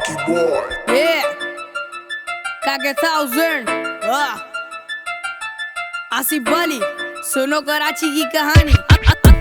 Funky boy. Yeah, Kage 1000 Asif Ali, सुनो कराची की कहानी।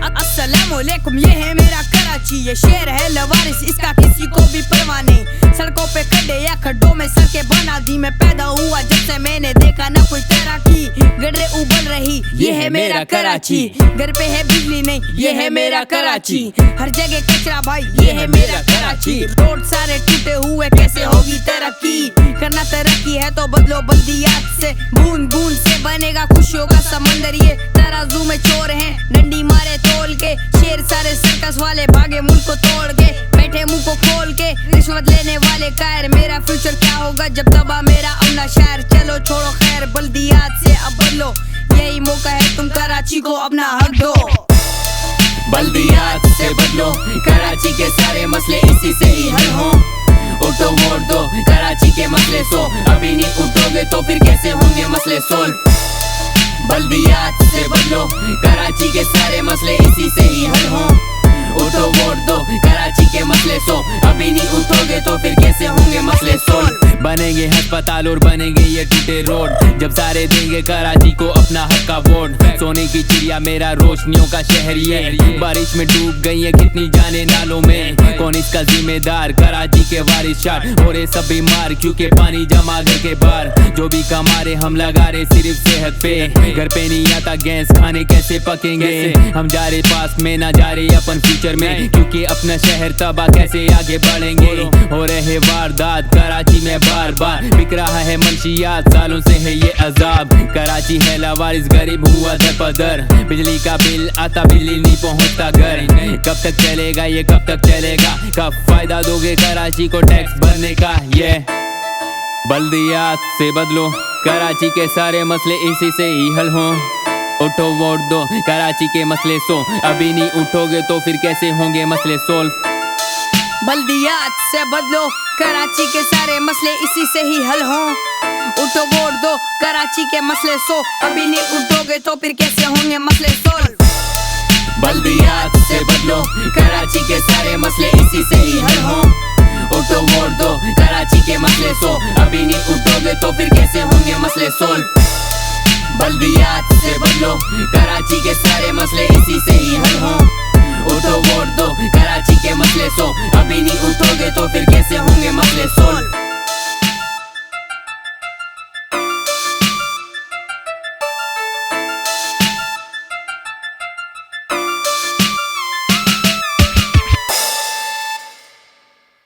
अस्सलामुअलैकुम, ये है मेरा कराची। ये शहर है लवारिस, इसका किसी को भी परवाह नहीं। सड़कों पे खड्डे या खड्डों में सड़कें बना दी। मैं पैदा हुआ जब से मैंने देखा ना कोई तैराकी। गडरे उबल रही, ये है मेरा कराची। घर पे है बिजली नहीं, ये है मेरा कराची। हर जगह कचरा भाई, ये है मेरा कराची। रोड सारे टूटे हुए, कैसे होगी तरक्की? करना तरक्की है तो बदलो बल्दियात से। बूंद बूंद से बनेगा खुशियों का समंदर। ये तराजू में चोर हैं, डंडी मारे तोल के। शेर सारे सर्कस वाले भागे मुल्क को तोड़ के। बैठे मुंह को खोल के रिश्वत लेने वाले कायर। मेरा फ्यूचर क्या होगा जब दबा मेरा अपना शहर? चलो छोड़ो खैर, बल्दियात से अब बदलो। यही मौका है, तुम कराची को अपना हक दो। बल्दियात से बदलो, कराची के सारे मसले इसी से ही हल हों। उठो वोट दो, कराची के मसले सो। अभी नहीं उठोगे तो फिर कैसे होंगे मसले सोल्व? बल्दियात से बदलो, कराची के सारे मसले इसी से ही हल हों। उठो वोट दो, कराची के मसले सो। अभी नहीं उठोगे तो फिर कैसे होंगे मसले सोल्व? बनेंगे अस्पताल और बनेंगे ये टूटे रोड, जब सारे देंगे कराची को अपना हक का वोट। सोने की चिड़िया मेरा रोशनियों का शहर ये। बारिश में डूब गई है कितनी जाने नालों में। कौन इसका जिम्मेदार? कराची के वारिस शार और ये सब बीमार, क्योंकि पानी जमा घर के बाहर। जो भी कमा रहे हम लगा रहे सिर्फ सेहत पे। घर पे नहीं आता गैस, खाने कैसे पकेंगे? हम जा रहे पास में, ना जा रहे अपन फ्यूचर में, क्योंकि अपना शहर तबाह कैसे आगे बढ़ेंगे? हो रहे वारदात कराची में बार बार। बिक रहा है मंशियात, सालों से है ये अजाब। कराची है लवारिस, गरीब हुआ दर पदर। बिजली का बिल आता, बिजली नहीं पहुंचता घर। कब तक चलेगा ये, कब तक चलेगा? कब फायदा दोगे कराची को टैक्स भरने का? ये बल्दियात से बदलो, कराची के सारे मसले इसी से ही हल हों। उठो वोट दो, कराची के मसले सो। अभी नहीं उठोगे तो फिर कैसे होंगे मसले सोल्व? बल्दियात से बदलो, कराची के सारे मसले इसी से ही हल हों। उठो वोट दो, कराची के मसले सो। अभी नहीं उठोगे तो फिर कैसे होंगे मसले सोल्व? बल्दियात से बदलो, कराची के सारे मसले इसी से ही हल हों। उठो वोट दो, कराची के मसले सो। अभी नहीं उठोगे तो फिर कैसे होंगे मसले सोल्व? बल्दियात से बदलो, कराची के सारे मसले इसी से ही हल हों। उठो वोट दो, कराची के मसले सो। अभी नहीं उठोगे तो फिर कैसे होंगे मसले सोल्व?